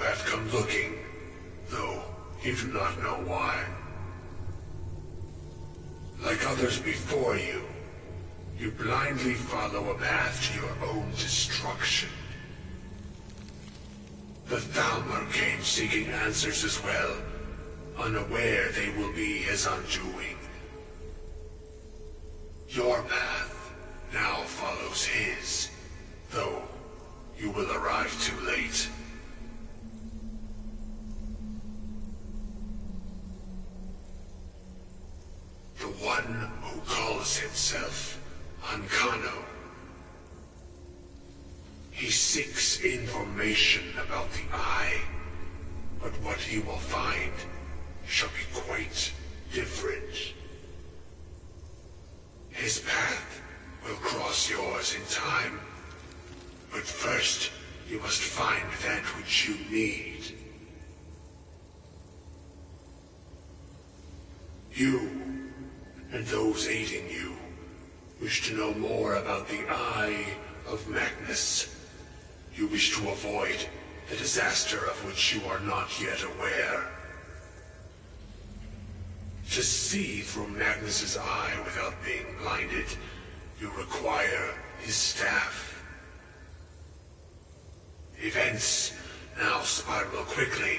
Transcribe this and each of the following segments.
have come looking, though you do not know why. Like others before you, you blindly follow a path to your own destruction. The Thalmor came seeking answers as well, unaware they will be his undoing. Your path now follows his, though you will arrive too late. The one who calls himself Ancano. He seeks information about the Eye, but what he will find shall be quite different. His path will cross yours in time, but first you must find that which you need. You, and those aiding you, wish to know more about the Eye of Magnus. You wish to avoid the disaster of which you are not yet aware. To see through Magnus's eye without being blinded, you require his staff. Events now spiral quickly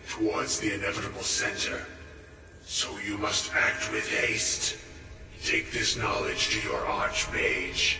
towards the inevitable center, so you must act with haste. Take this knowledge to your Archmage.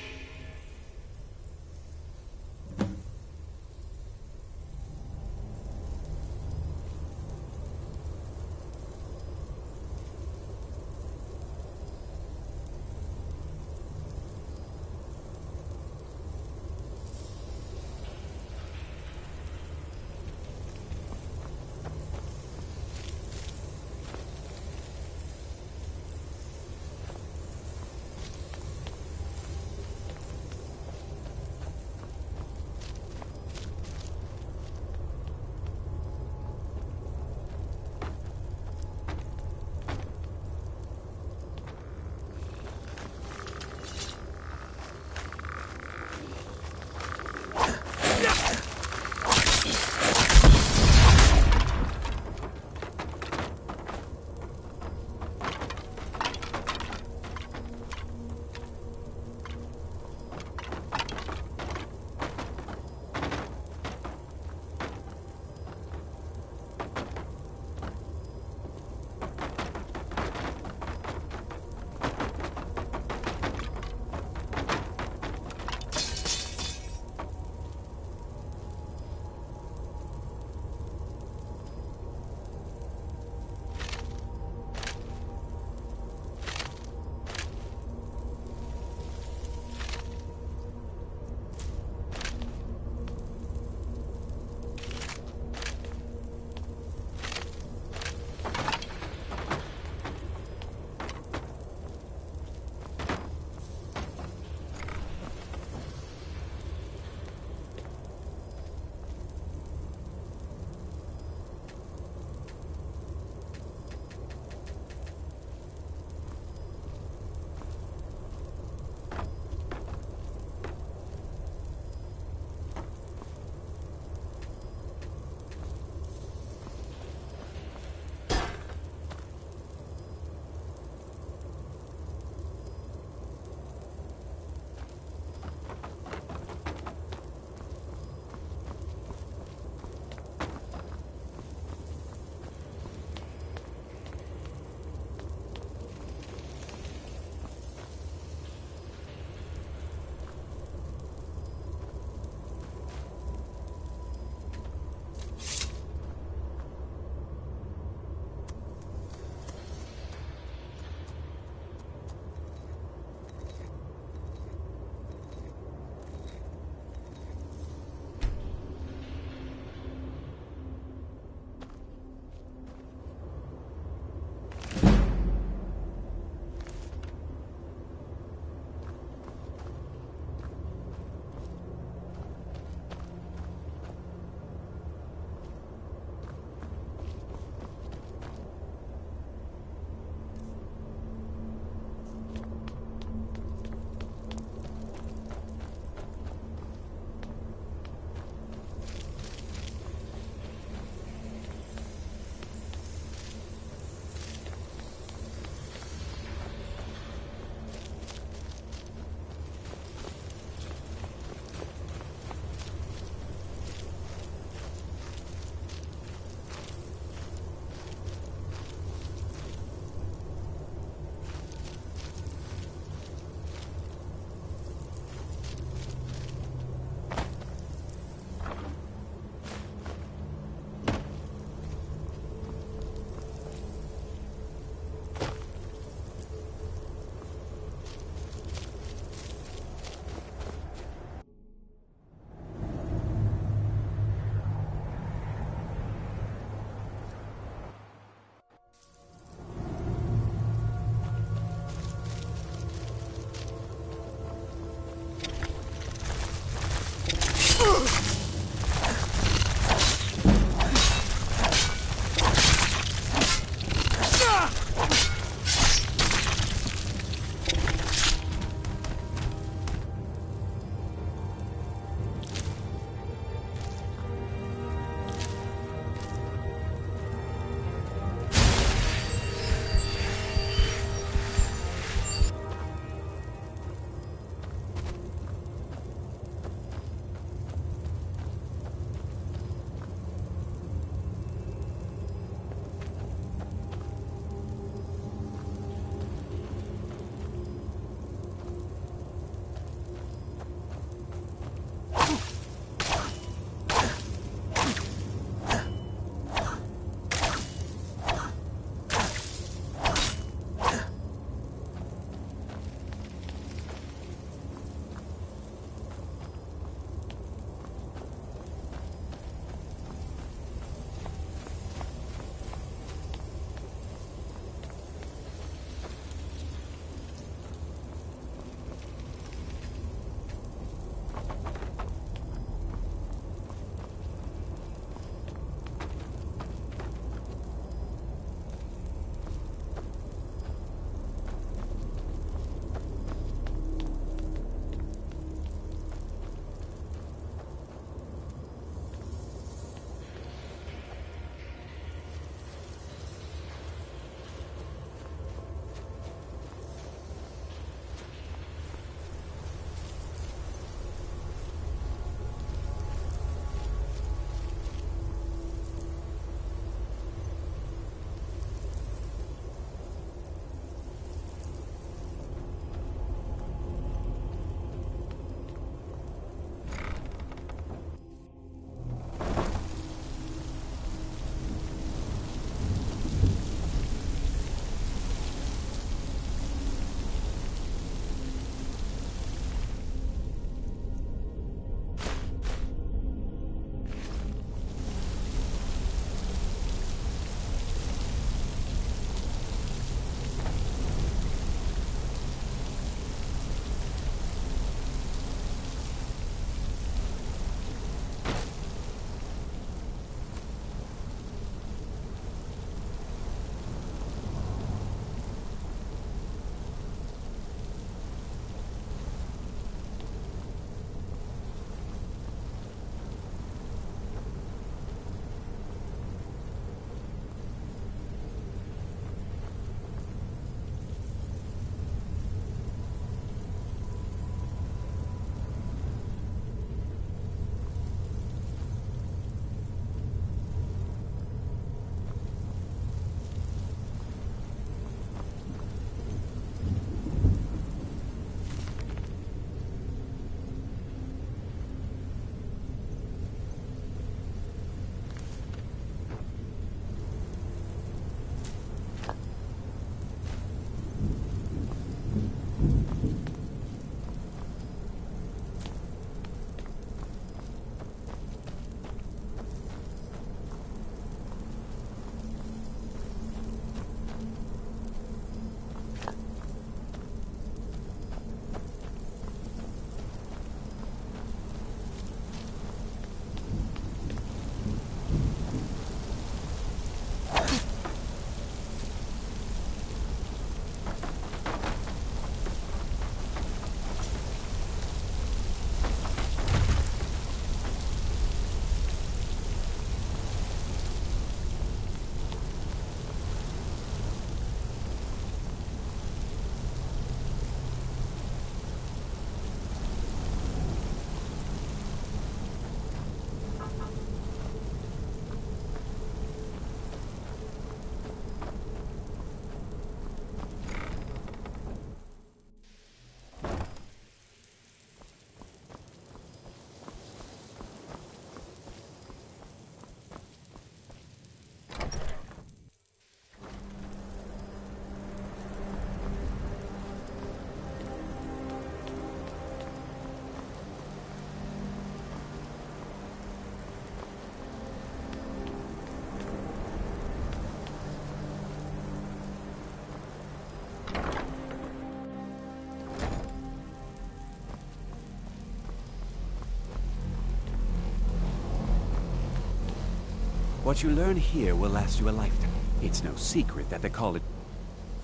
What you learn here will last you a lifetime. It's no secret that they call it...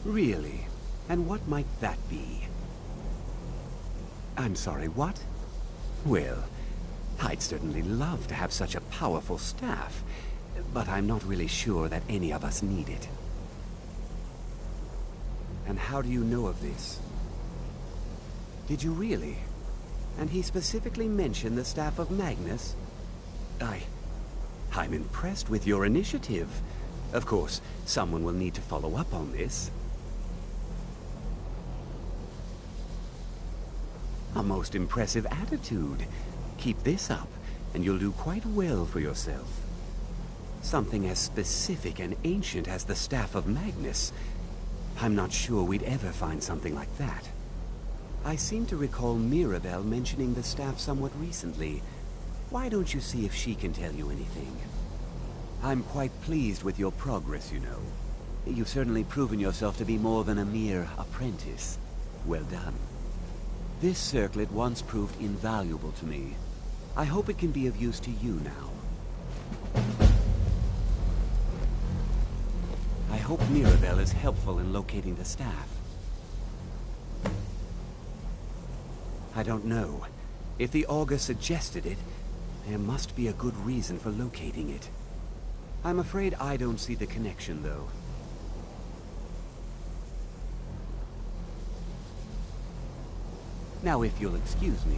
Really? And what might that be? I'm sorry, what? Well, I'd certainly love to have such a powerful staff, but I'm not really sure that any of us need it. And how do you know of this? Did you really? And he specifically mentioned the staff of Magnus? I'm impressed with your initiative. Of course, someone will need to follow up on this. A most impressive attitude. Keep this up, and you'll do quite well for yourself. Something as specific and ancient as the Staff of Magnus. I'm not sure we'd ever find something like that. I seem to recall Mirabelle mentioning the staff somewhat recently. Why don't you see if she can tell you anything? I'm quite pleased with your progress, you know. You've certainly proven yourself to be more than a mere apprentice. Well done. This circlet once proved invaluable to me. I hope it can be of use to you now. I hope Mirabelle is helpful in locating the staff. I don't know. If the augur suggested it, there must be a good reason for locating it. I'm afraid I don't see the connection, though. Now, if you'll excuse me.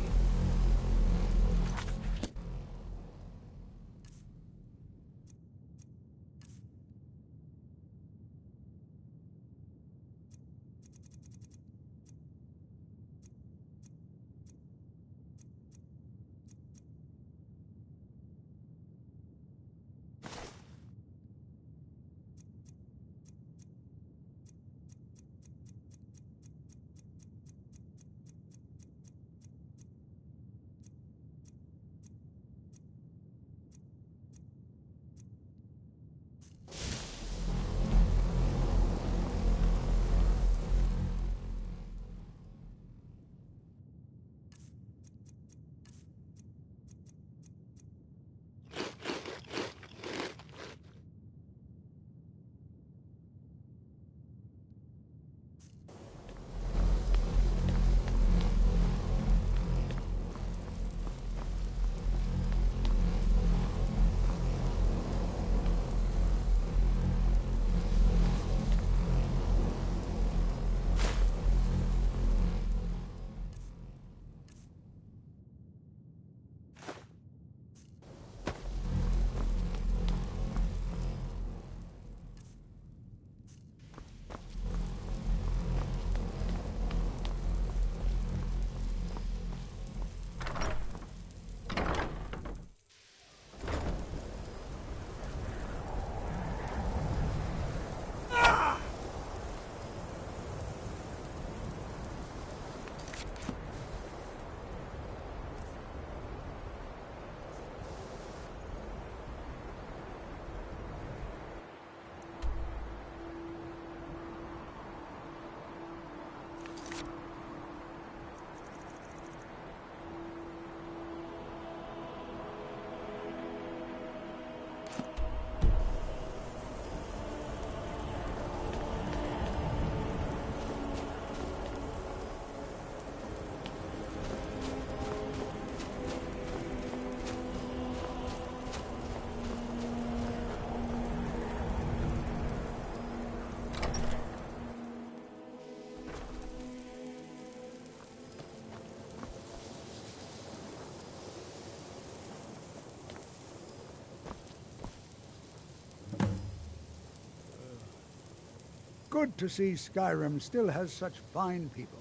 Good to see Skyrim still has such fine people.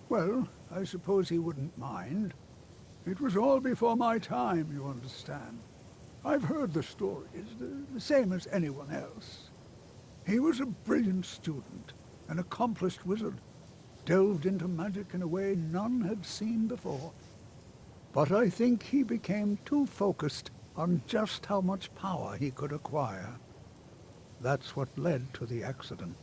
Well, I suppose he wouldn't mind. It was all before my time, you understand. I've heard the stories, the same as anyone else. He was a brilliant student, an accomplished wizard, delved into magic in a way none had seen before. But I think he became too focused on just how much power he could acquire. That's what led to the accident.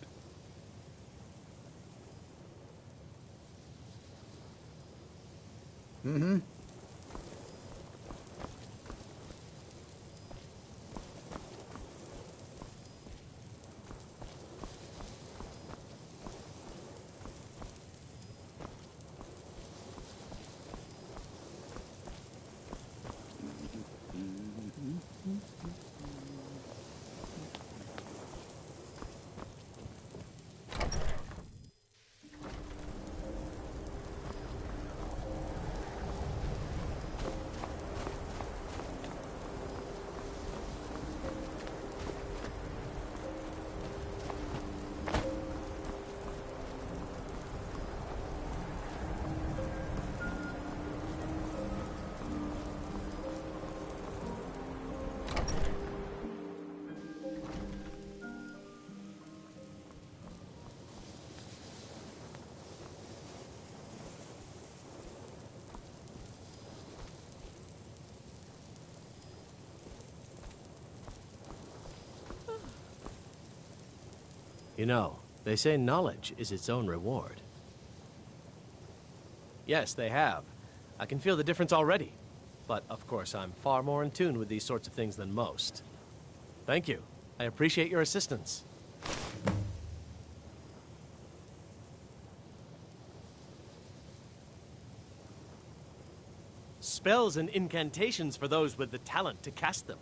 You know, they say knowledge is its own reward. Yes, they have. I can feel the difference already. But, of course, I'm far more in tune with these sorts of things than most. Thank you. I appreciate your assistance. Spells and incantations for those with the talent to cast them.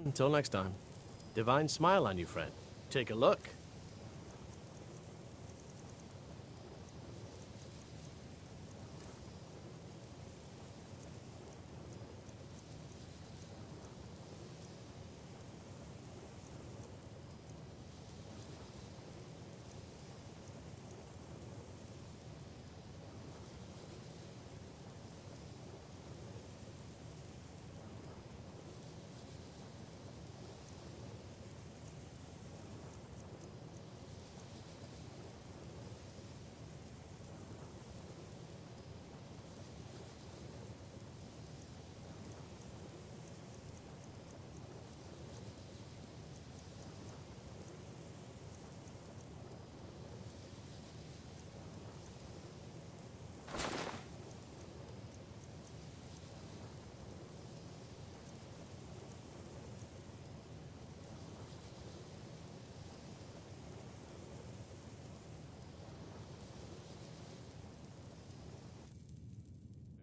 Until next time. Divine smile on you, friend. Take a look.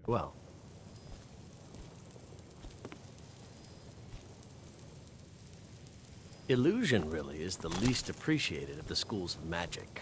Well. Illusion really is the least appreciated of the schools of magic.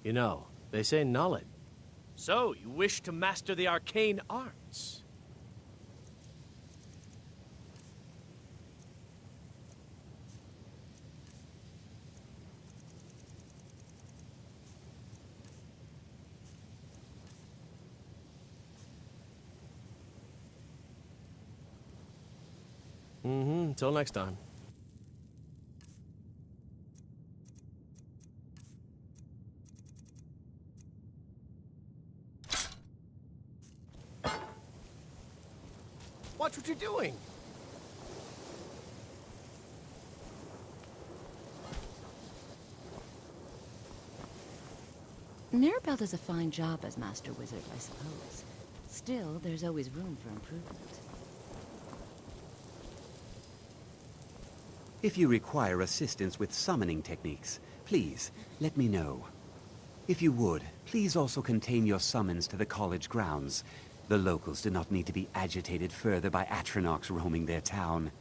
You know, they say knowledge. So, you wish to master the arcane arts? Until next time. Watch what you're doing! Mirabelle does a fine job as Master Wizard, I suppose. Still, there's always room for improvement. If you require assistance with summoning techniques, please, let me know. If you would, please also contain your summons to the college grounds. The locals do not need to be agitated further by Atronachs roaming their town.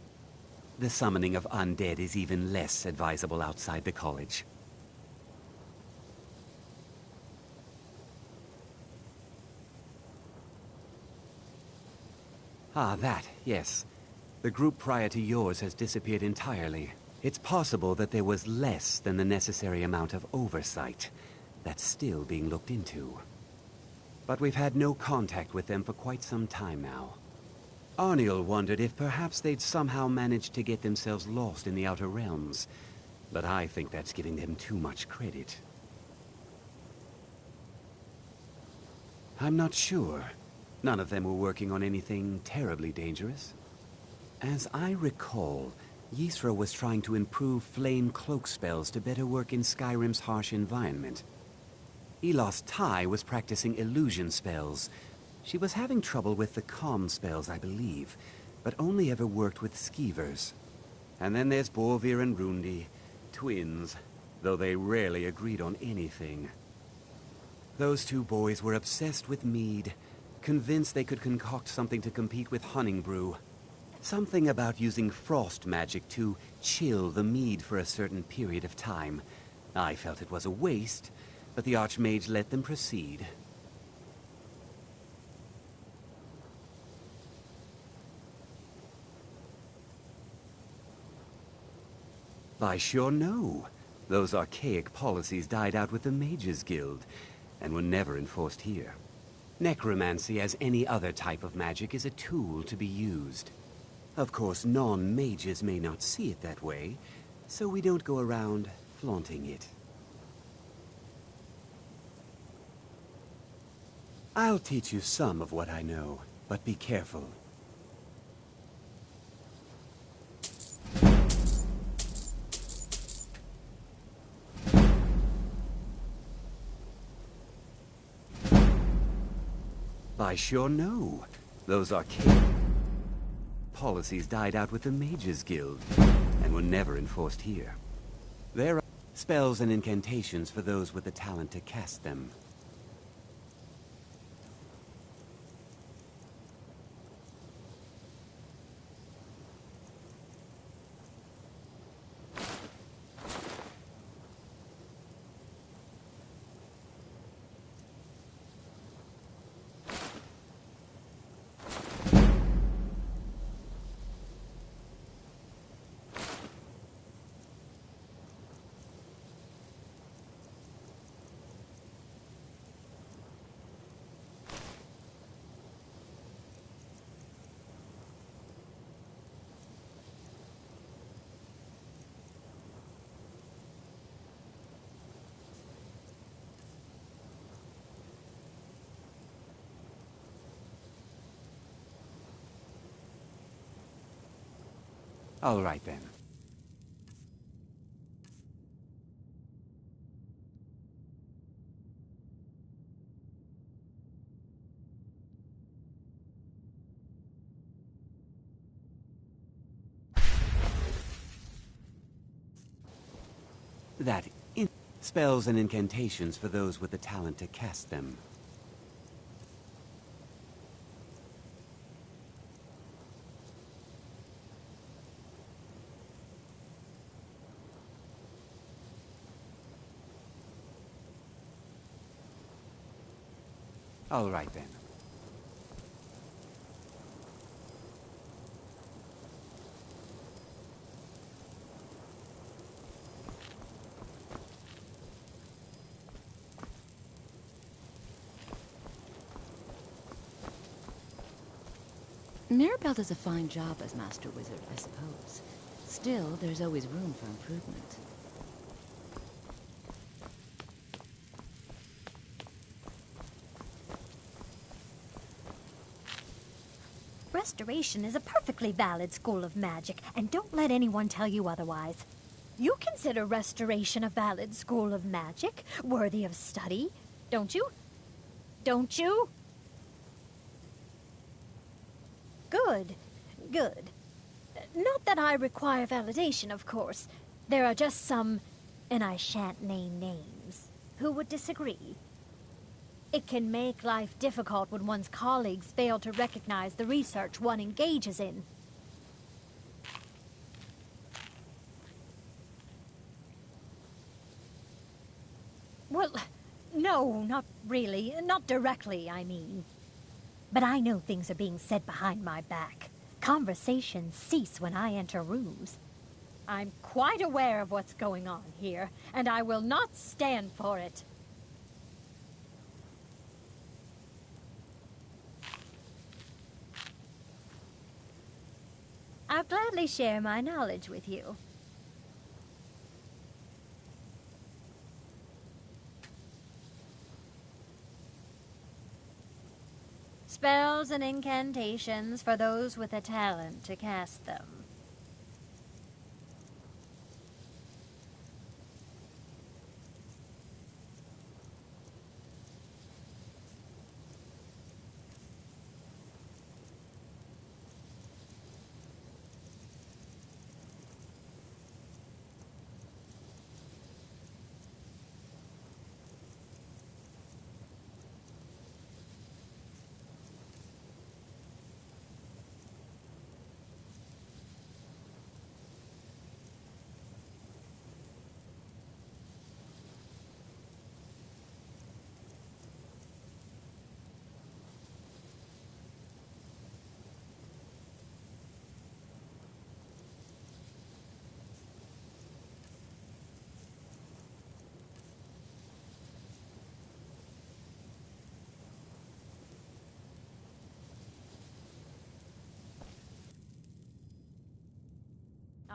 The summoning of undead is even less advisable outside the college. Ah, that, yes. The group prior to yours has disappeared entirely. It's possible that there was less than the necessary amount of oversight. That's still being looked into. But we've had no contact with them for quite some time now. Arniel wondered if perhaps they'd somehow managed to get themselves lost in the Outer Realms. But I think that's giving them too much credit. I'm not sure. None of them were working on anything terribly dangerous. As I recall, Ysra was trying to improve flame cloak spells to better work in Skyrim's harsh environment. Elos Tai was practicing illusion spells. She was having trouble with the calm spells, I believe, but only ever worked with skeevers. And then there's Borvir and Rundi, twins, though they rarely agreed on anything. Those two boys were obsessed with mead, convinced they could concoct something to compete with Honningbrew. Something about using frost magic to chill the mead for a certain period of time. I felt it was a waste, but the Archmage let them proceed. I sure know. Those archaic policies died out with the Mages Guild, and were never enforced here. Necromancy, as any other type of magic, is a tool to be used. Of course, non-mages may not see it that way, so we don't go around flaunting it. I'll teach you some of what I know, but be careful. I sure know. Those arcane policies died out with the Mages Guild, and were never enforced here. There are spells and incantations for those with the talent to cast them. All right, then. Spells and incantations for those with the talent to cast them. All right, then. Mirabelle does a fine job as Master Wizard, I suppose. Still, there's always room for improvement. Restoration is a perfectly valid school of magic, and don't let anyone tell you otherwise. You consider Restoration a valid school of magic, worthy of study, don't you? Don't you? Good. Good. Not that I require validation, of course. There are just some, and I shan't name names, who would disagree. It can make life difficult when one's colleagues fail to recognize the research one engages in. Well, no, not really. Not directly, I mean. But I know things are being said behind my back. Conversations cease when I enter rooms. I'm quite aware of what's going on here, and I will not stand for it. I'll gladly share my knowledge with you. Spells and incantations for those with a talent to cast them.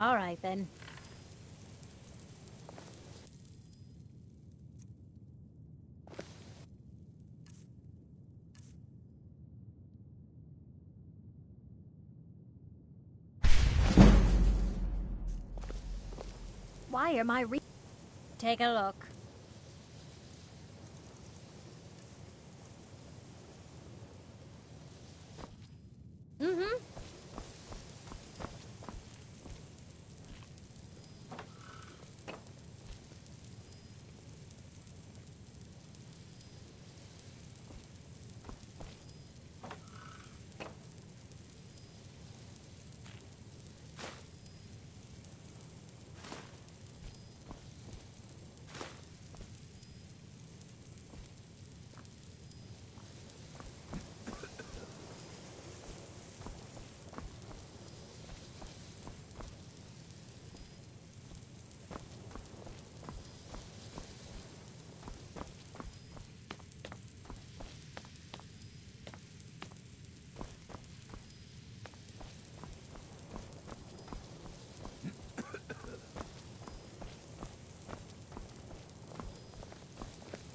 All right, then. Why am I Take a look. Mm-hmm.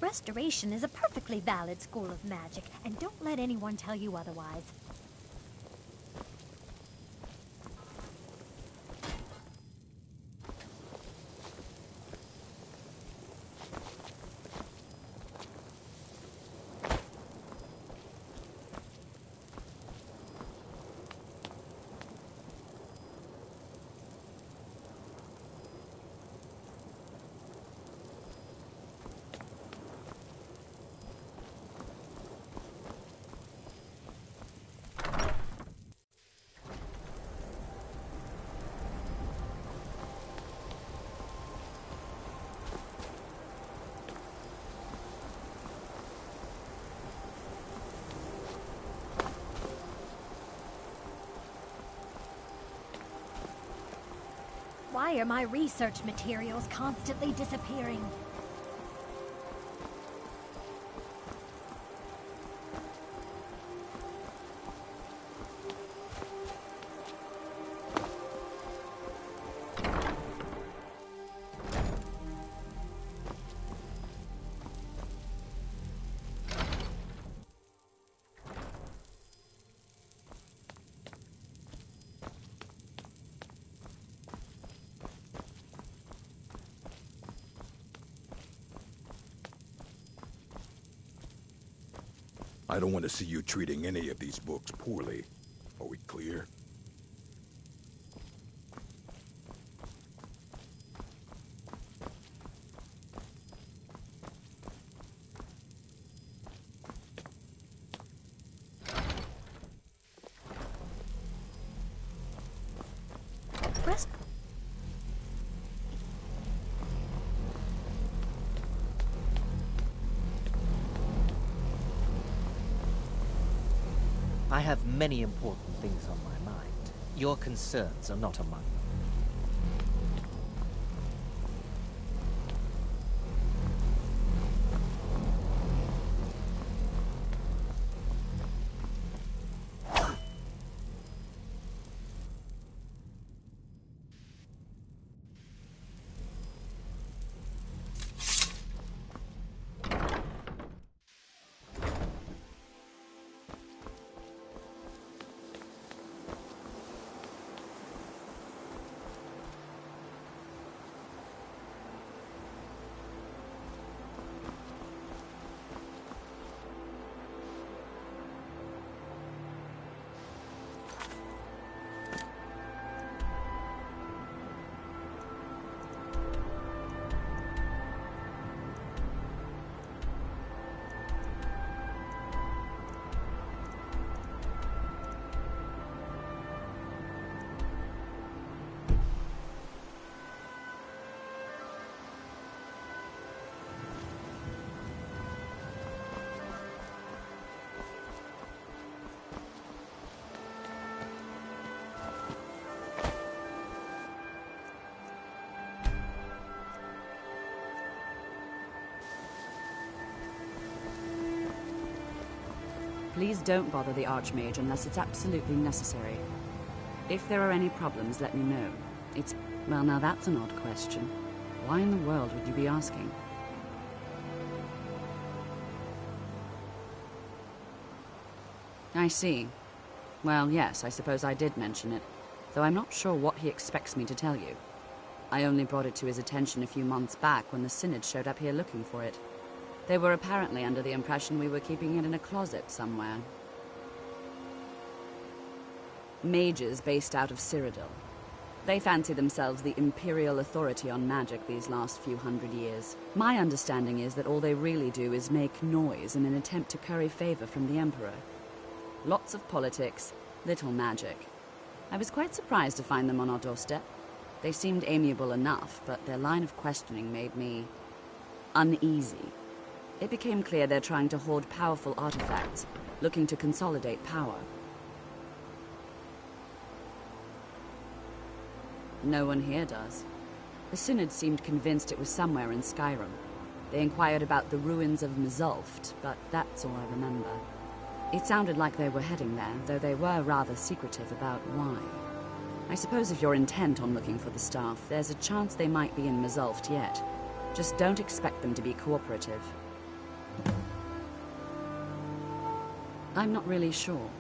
Restoration is a perfectly valid school of magic, and don't let anyone tell you otherwise. Why are my research materials constantly disappearing? I don't want to see you treating any of these books poorly. Are we clear? Rest. I have many important things on my mind. Your concerns are not among them. Please don't bother the Archmage unless it's absolutely necessary. If there are any problems, let me know. It's... well, now that's an odd question. Why in the world would you be asking? I see. Well, yes, I suppose I did mention it, though I'm not sure what he expects me to tell you. I only brought it to his attention a few months back when the Synod showed up here looking for it. They were apparently under the impression we were keeping it in a closet somewhere. Mages based out of Cyrodiil. They fancy themselves the imperial authority on magic these last few hundred years. My understanding is that all they really do is make noise in an attempt to curry favor from the Emperor. Lots of politics, little magic. I was quite surprised to find them on our doorstep. They seemed amiable enough, but their line of questioning made me uneasy. It became clear they're trying to hoard powerful artifacts, looking to consolidate power. No one here does. The Synod seemed convinced it was somewhere in Skyrim. They inquired about the ruins of Mzulft, but that's all I remember. It sounded like they were heading there, though they were rather secretive about why. I suppose if you're intent on looking for the staff, there's a chance they might be in Mzulft yet. Just don't expect them to be cooperative. I'm not really sure.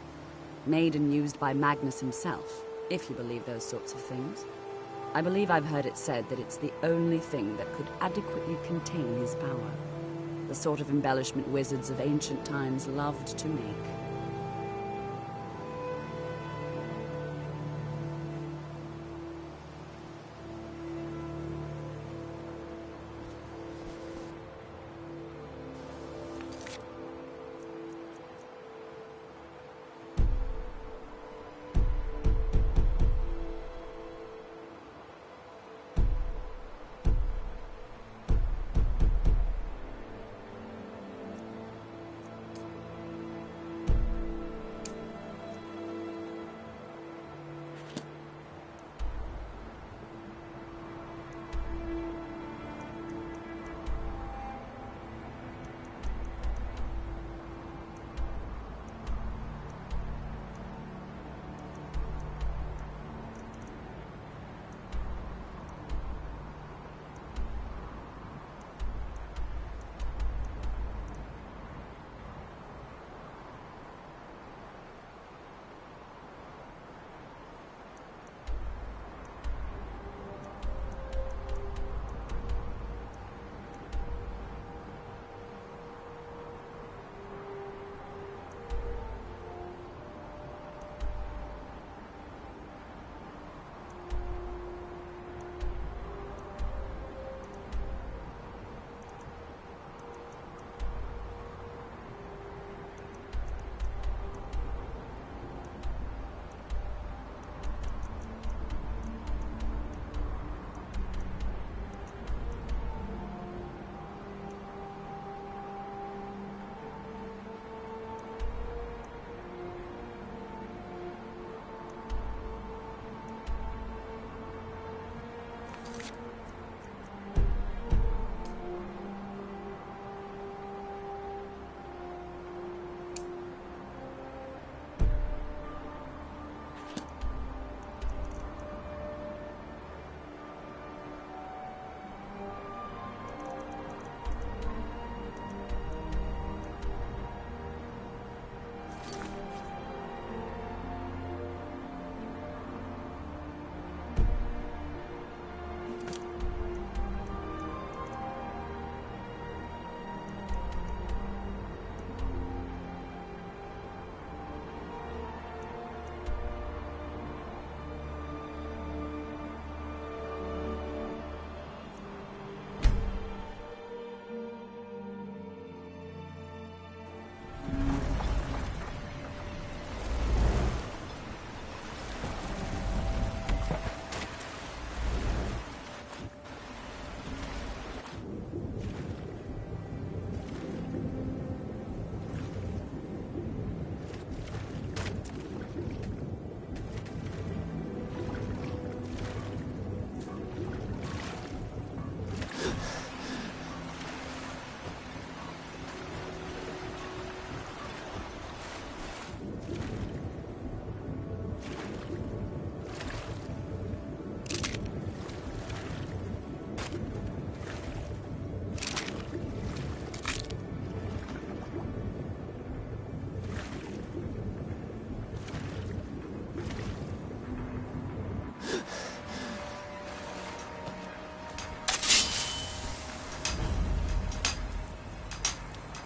Made and used by Magnus himself, if you believe those sorts of things. I believe I've heard it said that it's the only thing that could adequately contain his power. The sort of embellishment wizards of ancient times loved to make.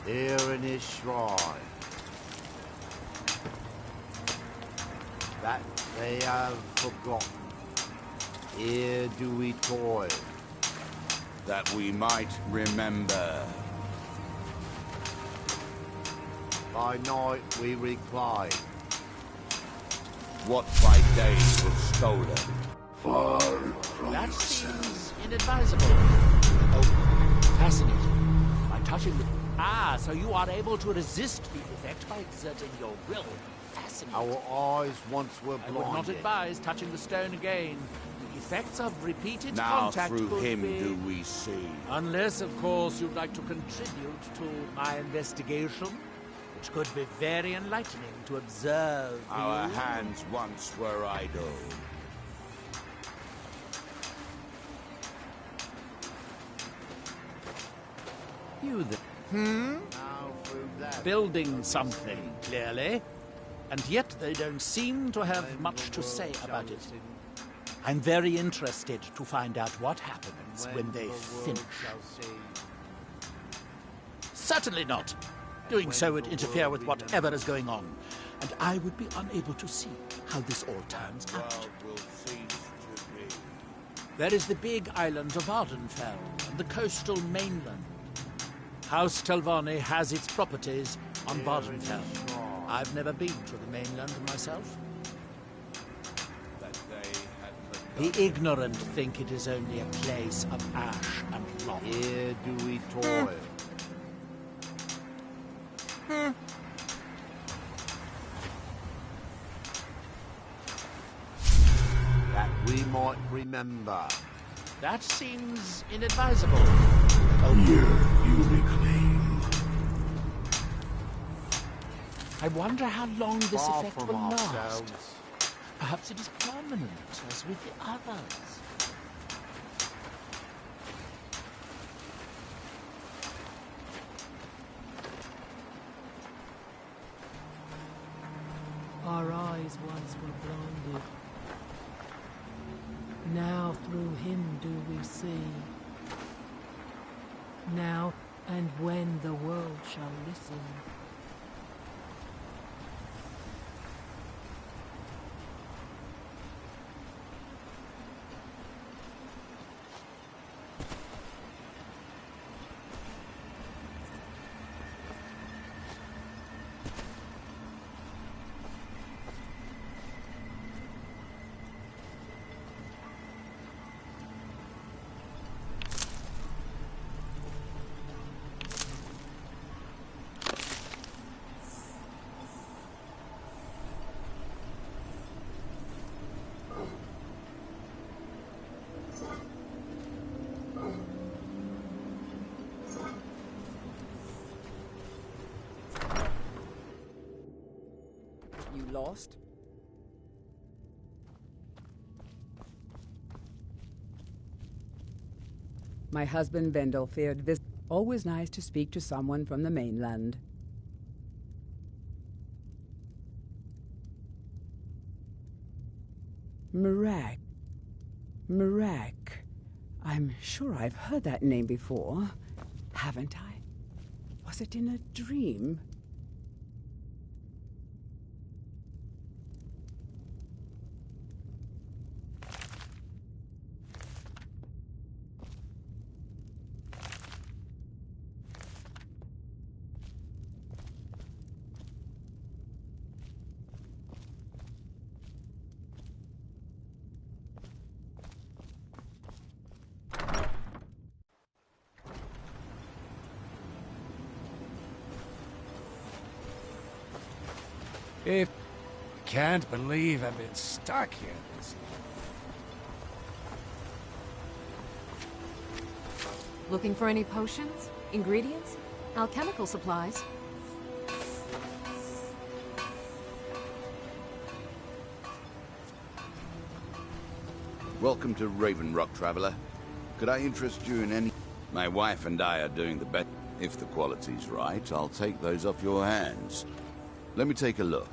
Here in his shrine, that they have forgotten. Here do we toil, That we might remember. by night we recline. What by day was stolen. Far from That yourself. seems inadvisable. Oh, fascinating. By touching the... Ah, so you are able to resist the effect by exerting your will. Fascinating. Our eyes once were I would not blinded. advise touching the stone again. The effects of repeated Now contact through could him be... do we see. Unless, of course, you'd like to contribute to my investigation, which could be very enlightening to observe. Our you. hands once were idle. You the... Now through that building something, clearly. And yet they don't seem to have much to say about it. I'm very interested to find out what happens when they finish. Certainly not. Doing so would interfere with whatever is going on. And I would be unable to see how this all turns out. Will cease to be. There is the big island of Ardenfell and the coastal mainland. House Telvanni has its properties on Vardenfell. I've never been to the mainland myself. That they had The ignorant think it is only a place of ash and rock. Here do we toil. That we might remember. That seems inadvisable. Here you reclaim. I wonder how long this Far effect from will last. ourselves. Perhaps it is permanent, as with the others. Our eyes once were blinded. Now through him do we see. Now and when the world shall listen. You lost? My husband Vendel feared vis- Always nice to speak to someone from the mainland. Marak. Marak. I'm sure I've heard that name before. Haven't I? Was it in a dream? If... Can't believe I've been stuck here this long. Looking for any potions? Ingredients? Alchemical supplies? Welcome to Raven Rock, traveler. Could I interest you in any... My wife and I are doing the best. If the quality's right, I'll take those off your hands. Let me take a look.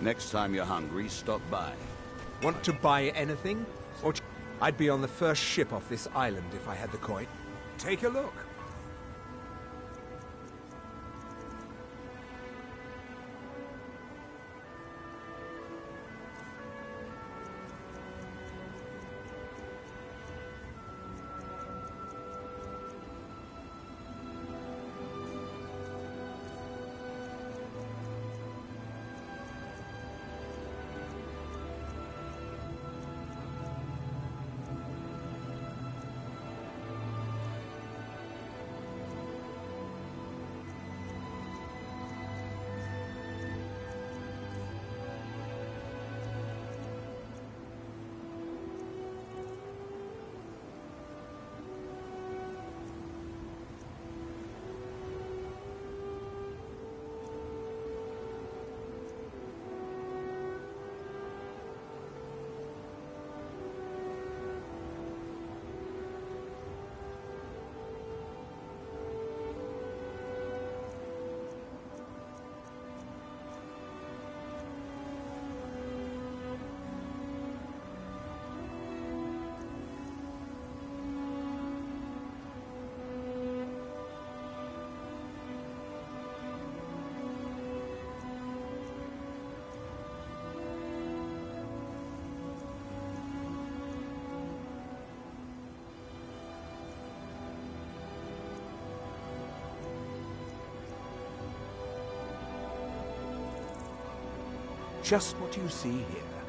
Next time you're hungry, stop by. Want to buy anything? Or I'd be on the first ship off this island if I had the coin. Take a look. Just what you see here.